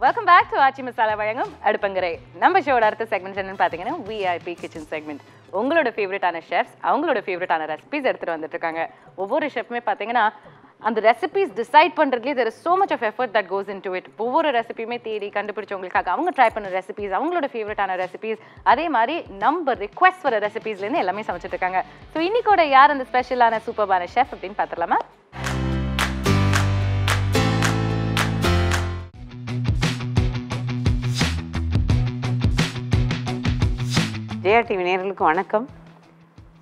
Welcome back to Aachi Masala வழங்கும் அடுப்பங்கரை. நம்ம ஷோட அடுத்த செக்மெண்ட் என்னன்னு பாத்தீங்கன்னா VIP கிச்சன் செக்மெண்ட். உங்களோட ஃபேவரட்டான ஷெஃப்ஸ் அவங்களோட ஃபேவரட்டான ரெசிபீஸ் எடுத்துட்டு வந்துட்டு இருக்காங்க. ஒவ்வொரு ஷெஃப்மே பாத்தீங்கன்னா அந்த ரெசிபீஸ் டிசைட் பண்றதுலயே there is so much of effort that goes into it. ஒவ்வொரு ரெசிபியுமே தேடி கண்டுபிடிச்சவங்களுக்காக அவங்க ட்ரை பண்ண ரெசிபீஸ் அவங்களோட ஃபேவரட்டான ரெசிபீஸ் அதே மாதிரி நம்ம ரிக்வெஸ்ட் வர ரெசிபீஸ்ல இருந்து எல்லாமே சமைச்சிட்டு இருக்காங்க. ஸோ இன்னைக்கோட யார் அந்த ஸ்பெஷலான சூப்பர்பான ஷெஃப் அப்படின்னு பார்த்துடலாமா? ஜெயா டிவி நேயர்களுக்கு வணக்கம்.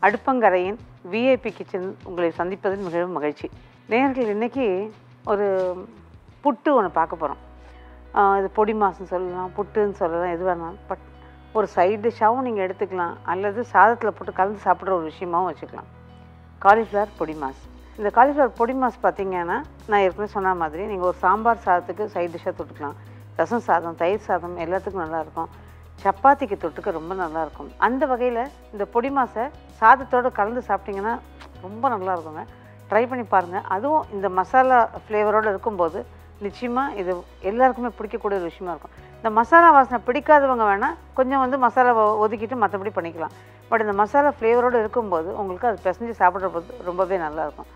அடுப்பங்கரையின் விஐபி கிச்சன் உங்களை சந்திப்பதில் மிகவும் மகிழ்ச்சி. நேயர்கள் இன்றைக்கி ஒரு புட்டு ஒன்று பார்க்க போகிறோம். இது பொடி மாசுன்னு சொல்லலாம், புட்டுன்னு சொல்லலாம், எது வேணாலும். பட் ஒரு சைடு டிஷ்ஷாகவும் நீங்கள் எடுத்துக்கலாம், அல்லது சாதத்தில் போட்டு கலந்து சாப்பிட்ற ஒரு விஷயமாகவும் வச்சுக்கலாம். காலிஃப்ளவர் பொடி மாஸ். இந்த காலிஃப்ளவர் பொடி மாஸ் பார்த்திங்கன்னா நான் ஏற்கனவே சொன்ன மாதிரி நீங்கள் ஒரு சாம்பார் சாதத்துக்கு சைட் டிஷ்ஷாக தொட்டுக்கலாம். ரசம் சாதம், தயிர் சாதம் எல்லாத்துக்கும் நல்லாயிருக்கும். சப்பாத்திக்கு தொட்டுக்க ரொம்ப நல்லாயிருக்கும். அந்த வகையில் இந்த பொடி மாசை சாதத்தோடு கலந்து சாப்பிட்டிங்கன்னா ரொம்ப நல்லா இருக்குங்க. ட்ரை பண்ணி பாருங்கள். அதுவும் இந்த மசாலா ஃப்ளேவரோடு இருக்கும்போது நிச்சயமாக இது எல்லாருக்குமே பிடிக்கக்கூடிய ஒரு விஷயமா இருக்கும். இந்த மசாலா வாசனை பிடிக்காதவங்க வேணால் கொஞ்சம் மசாலாவை ஒதுக்கிட்டு மற்றபடி பண்ணிக்கலாம். பட் இந்த மசாலா ஃப்ளேவரோடு இருக்கும்போது உங்களுக்கு அது பிசைஞ்சு சாப்பிட்ற போது ரொம்பவே நல்லாயிருக்கும்.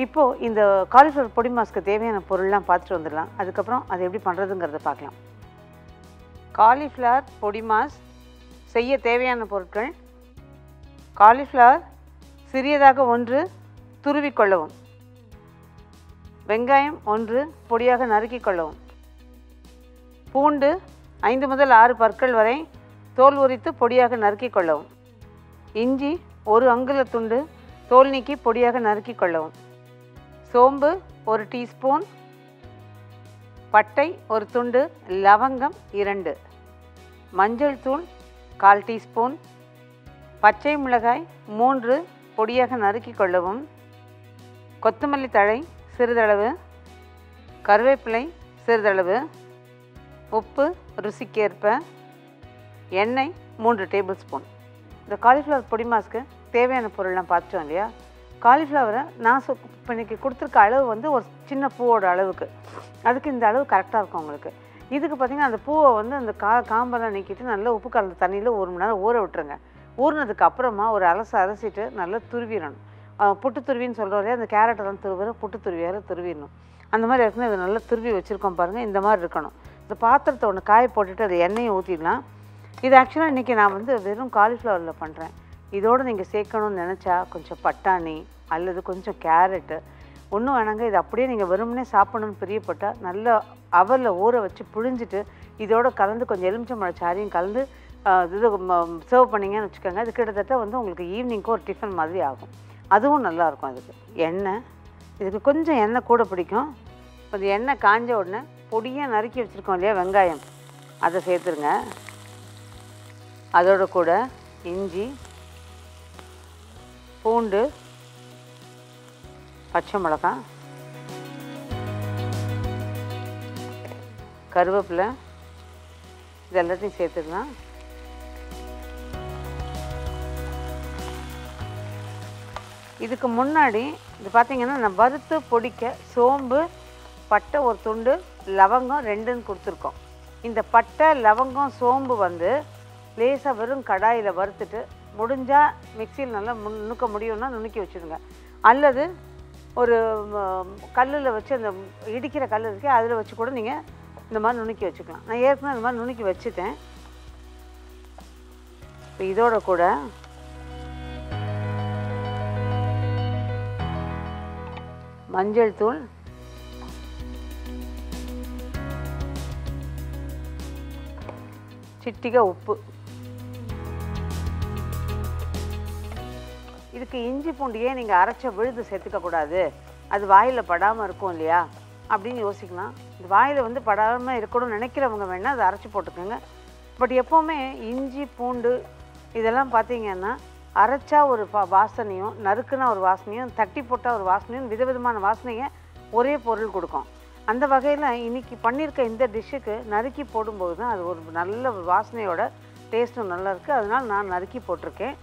இப்போது இந்த காலிஃப்ளவர் பொடி மாஸ்க்கு தேவையான பொருள்லாம் பார்த்துட்டு வந்துடலாம். அதுக்கப்புறம் அது எப்படி பண்ணுறதுங்கிறத பார்க்கலாம். காலிஃப்ளவர் பொடி மாஸ் செய்ய தேவையான பொருட்கள்: காலிஃப்ளவர் சிறியதாக 1 துருவிக்கொள்ளவும், வெங்காயம் 1 பொடியாக நறுக்கி கொள்ளவும், பூண்டு 5 முதல் 6 பற்கள் வரை தோல் உரித்து பொடியாக நறுக்கி கொள்ளவும், இஞ்சி 1 அங்குல துண்டு தோல் நீக்கி பொடியாக நறுக்கி கொள்ளவும், சோம்பு 1 டீஸ்பூன், பட்டை 1 துண்டு, லவங்கம் 2, மஞ்சள் தூள் 1/4 டீஸ்பூன், பச்சை மிளகாய் 3 பொடியாக நறுக்கி கொள்ளவும், கொத்தமல்லி தழை சிறிதளவு, கருவேப்பிலை சிறிதளவு, உப்பு ருசிக்கேற்ப, எண்ணெய் 3 டேபிள் ஸ்பூன். இந்த காலிஃப்ளவர் பொடி மாஸ்க்கு தேவையான பொருள்லாம் பார்த்துட்டோம் இல்லையா? காலிஃப்ளவரை நான் இப்போ இன்றைக்கி கொடுத்துருக்க அளவு ஒரு சின்ன பூவோட அளவுக்கு, அதுக்கு இந்த அளவு கரெக்டாக இருக்கும் உங்களுக்கு. இதுக்கு பார்த்திங்கன்னா அந்த பூவை அந்த காம்பெல்லாம் நீக்கிட்டு நல்லா உப்பு கலந்த தண்ணியில் 1 மணி நேரம் ஊற விட்டுருங்க. ஊறினதுக்கு அப்புறமா ஒரு அலசிட்டு நல்லா துருவிடணும். புட்டு துருவின்னு சொல்கிறோம் இல்லையா, அந்த கேரட்டெல்லாம் துருவிற புட்டு துருவியார துருவிடணும். அந்த மாதிரி இருக்குன்னு இதை நல்லா துருவி வச்சுருக்கோம் பாருங்கள். இந்த மாதிரி இருக்கணும். இந்த பாத்திரத்தை ஒன்று காய போட்டுட்டு அதை எண்ணெயை ஊற்றிடலாம். இது ஆக்சுவலாக இன்றைக்கி நான் வெறும் காலிஃப்ளவரில் பண்ணுறேன். இதோடு நீங்கள் சேர்க்கணும்னு நினச்சா கொஞ்சம் பட்டாணி அல்லது கொஞ்சம் கேரட்டு ஒன்றும் வேணாங்க. இது அப்படியே நீங்கள் வெறுமனே சாப்பிடணும்னு பிரியப்பட்டால் நல்லா அவரில் ஊற வச்சு புழிஞ்சிட்டு இதோடு கலந்து கொஞ்சம் எலுமிச்சம்பழ சாறையும் கலந்து இது சர்வ் பண்ணிங்கன்னு வச்சுக்கோங்க. அது கிட்டத்தட்ட உங்களுக்கு ஈவினிங்க்கு ஒரு டிஃபன் மாதிரி ஆகும். அதுவும் நல்லாயிருக்கும். அதுக்கு எண்ணெய், இதுக்கு கொஞ்சம் எண்ணெய் கூட பிடிக்கும். கொஞ்சம் எண்ணெய் காஞ்ச உடனே பொடியாக நறுக்கி வச்சுருக்கோம் இல்லையா வெங்காயம், அதை சேர்த்துருங்க. அதோட கூட இஞ்சி, பூண்டு, பச்சை மிளகாய், கருவேப்பிலை, இது எல்லாத்தையும் சேர்த்துக்கலாம். இதுக்கு முன்னாடி இது பார்த்திங்கன்னா நான் வறுத்து பொடிக்க சோம்பு, பட்டை 1 துண்டு, லவங்கம் 2ன்னு கொடுத்துருக்கோம். இந்த பட்டை, லவங்கம், சோம்பு லேசாக வெறும் கடாயில் வறுத்துட்டு முடிஞ்சால் மிக்சியில் நல்லா நுணுக்க முடியும்னா நுணுக்கி வச்சுடுங்க. அல்லது ஒரு கல்லில் வச்சு அந்த இடிக்கிற கல் இருக்கு அதில் வச்சு கூட நீங்கள் இந்த மாதிரி நுணுக்கி வச்சுக்கலாம். நான் ஏற்கனவே இந்த மாதிரி நுணுக்கி வச்சுட்டேன். இப்போ இதோட கூட மஞ்சள் தூள், சிட்டிகை உப்பு, இதுக்கு இஞ்சி பூண்டியே நீங்கள் அரைச்ச விழுது சேர்த்துக்கக்கூடாது, அது வாயில் படாமல் இருக்கும் இல்லையா அப்படின்னு யோசிக்கலாம். இது வாயில் படாமல் இருக்கணும்னு நினைக்கிறவங்க வேணால் அதை அரைச்சி போட்டுக்கோங்க. பட் எப்போவுமே இஞ்சி பூண்டு இதெல்லாம் பார்த்திங்கன்னா அரைச்சா ஒரு வாசனையும், நறுக்குனா ஒரு வாசனையும், தட்டி போட்டால் ஒரு வாசனையும், விதவிதமான வாசனையை ஒரே பொருள் கொடுக்கும். அந்த வகையில் இன்றைக்கி பண்ணியிருக்க இந்த டிஷ்ஷுக்கு நறுக்கி போடும்போது தான் அது ஒரு நல்ல வாசனையோட டேஸ்ட்டும் நல்லாயிருக்கு. அதனால் நான் நறுக்கி போட்டிருக்கேன்.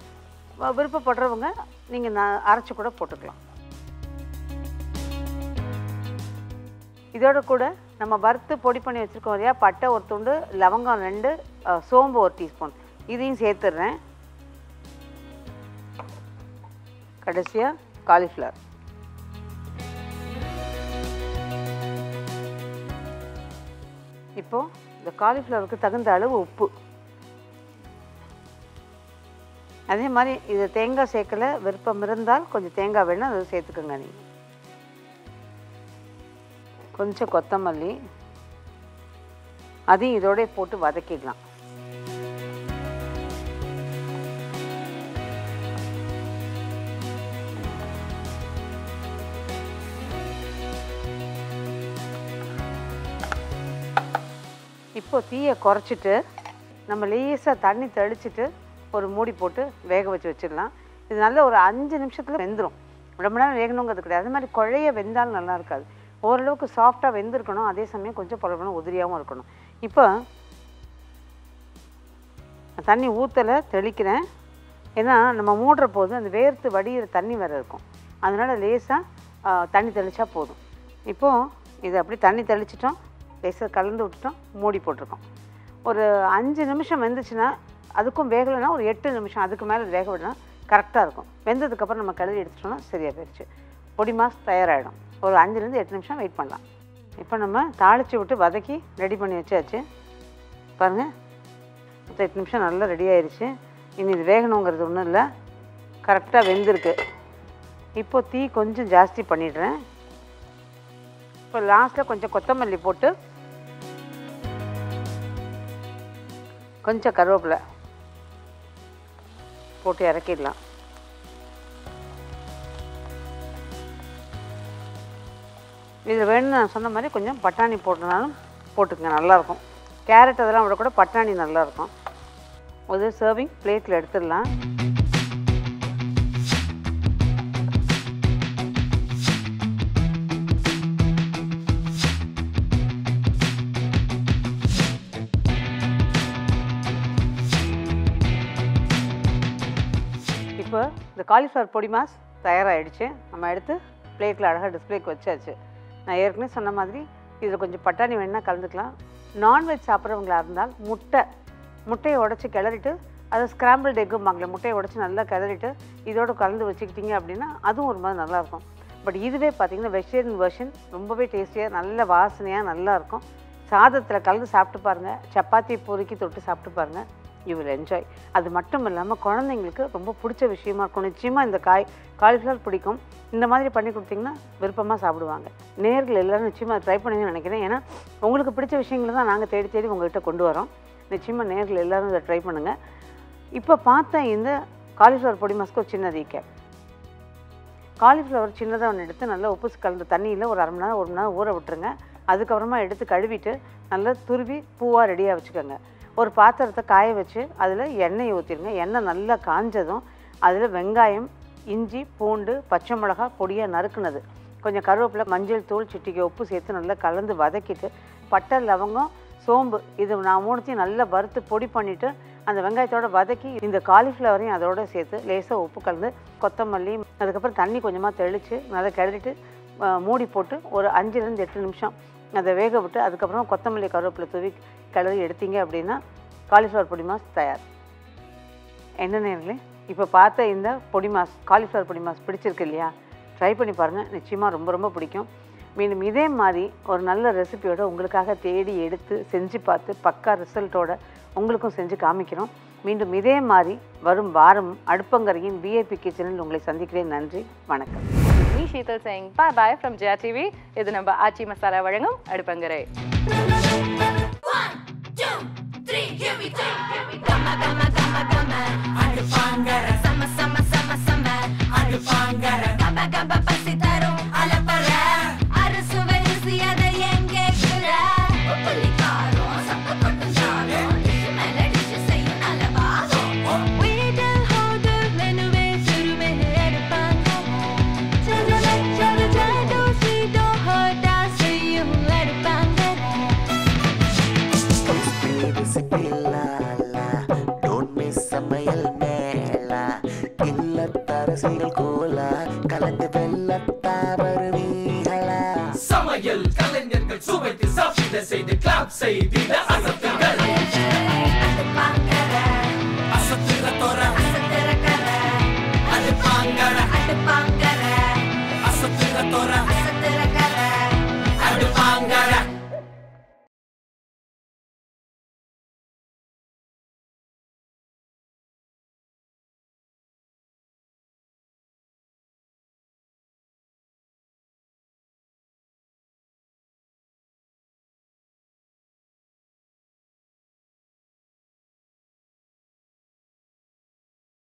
விருப்பப்படுறவங்க நீங்கள் அரைச்சி கூட போட்டுக்கலாம். இதோட கூட நம்ம வறுத்து பொடி பண்ணி வச்சுருக்கோம் இல்லையா, பட்டை ஒரு துண்டு, லவங்கம் 2, சோம்பு 1 டீஸ்பூன், இதையும் சேர்த்துடுறேன். கடைசியாக காலிஃப்ளவர். இப்போது இந்த காலிஃப்ளவருக்கு தகுந்த அளவு உப்பு. அதே மாதிரி இது தேங்காய் சேர்க்கல, விருப்பம் இருந்தால் கொஞ்சம் தேங்காய் வேணும், அதை சேர்த்துக்கோங்க. நீங்கள் கொஞ்சம் கொத்தமல்லி, அதையும் இதோட போட்டு வதக்கிடலாம். இப்போ தீயை குறைச்சிட்டு நம்ம லேசாக தண்ணி தெளிச்சிட்டு ஒரு மூடி போட்டு வேக வச்சிடலாம். இது நல்ல ஒரு 5 நிமிஷத்தில் வெந்துடும். ரொம்ப நேரம் வேகணுங்கிறது கிடையாது. அது மாதிரி குழைய வெந்தாலும் நல்லா இருக்காது. ஓரளவுக்கு சாஃப்டாக வெந்திருக்கணும், அதே சமயம் கொஞ்சம் பழகணும், உதிரியாகவும் இருக்கணும். இப்போ தண்ணி ஊற்றலை, தெளிக்கிறேன். ஏன்னா நம்ம மூடுற போது அந்த வேர்த்து வடிகிற தண்ணி வேறு இருக்கும், அதனால் லேசாக தண்ணி தெளித்தா போதும். இப்போது இதை அப்படி தண்ணி தெளிச்சிட்டோம், லேசாக கலந்து விட்டுட்டோம், மூடி போட்டிருக்கோம். ஒரு 5 நிமிஷம் வெந்துச்சுன்னா, அதுக்கும் வேகலைன்னா ஒரு 8 நிமிஷம், அதுக்கு மேலே வேக விடலாம், கரெக்டாக இருக்கும். வெந்ததுக்கப்புறம் நம்ம கிளறி எடுத்துட்டோம்னா சரியாக போயிடுச்சு. பொடி மாஸ் தயாராகிடும். ஒரு 5லேருந்து 8 நிமிஷம் வெயிட் பண்ணலாம். இப்போ நம்ம தாளித்து விட்டு வதக்கி ரெடி பண்ணி வச்சாச்சு. பாருங்கள், 8 நிமிஷம் நல்லா ரெடி ஆயிடுச்சு. இனி இது வேகணுங்கிறது ஒன்றும் இல்லை, கரெக்டாக வெந்திருக்கு. இப்போ தீ கொஞ்சம் ஜாஸ்தி பண்ணிடுறேன். இப்போ லாஸ்ட்டில் கொஞ்சம் கொத்தமல்லி போட்டு, கொஞ்சம் கருவேப்பிலை போட்டு இறக்கிடலாம். இதில் வேணும்னு நான் சொன்ன மாதிரி கொஞ்சம் பட்டாணி போட்டனாலும் போட்டுக்கங்க, நல்லாயிருக்கும். கேரட் அதெல்லாம் விட கூட பட்டாணி நல்லாயிருக்கும். ஒரு சர்விங் பிளேட்டில் எடுத்துடலாம். இப்போ இந்த காலிஃப்ளவர் பொடி மாஸ் தயாராகிடுச்சு. நம்ம எடுத்து பிளேட்டில் அழகாக டிஸ்பிளேக்கு வச்சாச்சு. நான் ஏற்கனவே சொன்ன மாதிரி இதில் கொஞ்சம் பட்டாணி வேணுன்னா கலந்துக்கலாம். நான்வெஜ் சாப்பிட்றவங்களா இருந்தால் முட்டையை உடச்சி கிளறிட்டு, அதை ஸ்க்ராம்பிள்டு எக்கும்பாங்களே, முட்டையை உடச்சி நல்லா கிளறிட்டு இதோடு கலந்து வச்சுக்கிட்டிங்க அப்படின்னா அதுவும் ஒரு மாதிரி நல்லாயிருக்கும். பட் இதுவே பார்த்திங்கன்னா வெஜிடேரியன் வெர்ஷன் ரொம்பவே டேஸ்டியாக, நல்ல வாசனையாக நல்லாயிருக்கும். சாதத்தில் கலந்து சாப்பிட்டு பாருங்கள், சப்பாத்தி பூரிக்கு தொட்டு சாப்பிட்டு பாருங்கள், யூ வில் என்ஜாய். அது மட்டும் இல்லாமல் குழந்தைங்களுக்கு ரொம்ப பிடிச்ச விஷயமா இருக்கும். நிச்சயமாக இந்த காலிஃப்ளவர் பிடிக்கும். இந்த மாதிரி பண்ணி கொடுத்திங்கன்னா விருப்பமாக சாப்பிடுவாங்க. நேர்கள் எல்லோரும் நிச்சயமாக ட்ரை பண்ணுங்கன்னு நினைக்கிறேன். ஏன்னா உங்களுக்கு பிடிச்ச விஷயங்களை தான் நாங்கள் தேடி தேடி உங்கள்கிட்ட கொண்டு வரோம். நிச்சயமாக நேர்கள் எல்லோரும் இதை ட்ரை பண்ணுங்கள். இப்போ பார்த்தேன் இந்த காலிஃப்ளவர் பொடி மாஸ்க்கு ஒரு சின்ன ரீகேப். காலிஃப்ளவர் சின்னதாக ஒன்று எடுத்து நல்லா உப்பு கலந்த தண்ணியில் ஒரு 1/2 மணி நேரம் 1 மணி நேரம் ஊற விட்டுருங்க. அதுக்கப்புறமா எடுத்து கழுவிட்டு நல்லா துருவி பூவாக ரெடியாக வச்சுக்கோங்க. ஒரு பாத்திரத்தை காய வச்சு அதில் எண்ணெய் ஊற்றிடுங்க. எண்ணெய் நல்லா காஞ்சதும் அதில் வெங்காயம், இஞ்சி, பூண்டு, பச்சை மிளகா பொடியாக நறுக்குனது, கொஞ்சம் கருவேப்பிலை, மஞ்சள் தூள், சிட்டிகை உப்பு சேர்த்து நல்லா கலந்து வதக்கிட்டு, பட்டை, லவங்கம், சோம்பு இது நான் 3த்தையும் நல்லா வறுத்து பொடி பண்ணிவிட்டு அந்த வெங்காயத்தோடு வதக்கி இந்த காலிஃப்ளவரையும் அதோடு சேர்த்து லேசாக உப்பு கலந்து கொத்தமல்லி, அதுக்கப்புறம் தண்ணி கொஞ்சமாக தெளித்து நல்லா கிளறிட்டு மூடி போட்டு ஒரு 5லேருந்து 8 நிமிஷம் அதை வேக விட்டு அதுக்கப்புறம் கொத்தமல்லி, கருவேப்பிலை தூவி கிளறி எடுத்தீங்க அப்படின்னா காலிஃப்ளவர் பொடி மாஸ் தயார். என்ன நேர்களே, இப்போ பார்த்த இந்த பொடி மாஸ், காலிஃப்ளவர் பொடி மாஸ் பிடிச்சிருக்கு இல்லையா? ட்ரை பண்ணி பாருங்கள், நிச்சயமாக ரொம்ப ரொம்ப பிடிக்கும். மீண்டும் இதே மாதிரி ஒரு நல்ல ரெசிபியோட உங்களுக்காக தேடி எடுத்து செஞ்சு பார்த்து பக்கா ரிசல்ட்டோட உங்களுக்கும் செஞ்சு காமிக்கிறோம். மீண்டும் இதே மாதிரி வரும் வாரம் அடுப்பங்கரையின் VIP கிச்சனில் உங்களை சந்திக்கிறேன். நன்றி, வணக்கம். Me Sheetal saying bye bye from Jaya TV. இது நம்ம ஆச்சி மசாலா வழங்கும் அடுப்பங்கரை. 1 2 3 here we go. Gama gama gama gama அடுப்பங்கரை sama sama sama sama அடுப்பங்கரை gaba gaba பசி தரும் அலப்பற அரசுவை ருசியாத எங்கே குற புலிகாரம் சத்த கொட்டும் ஜாலம் டிஷ் மேல டிஷ் செய்யும் நல்ல பாகம் வீட்டில் ஹோது மெனுவே சுருமே அடுப்பங்கரை ஜலஜல ஜலஜல தோசி தோஹடா செய்யும் அடுப்பங்கரை Don't miss சமையல் மேளா இல்லத்தரசிகள் கோலா கலந்து வெல்லத்தா வருவீங்களா சமையல் கலைஞர்கள் சுவைத்து செய்த கிளாப் செய்திட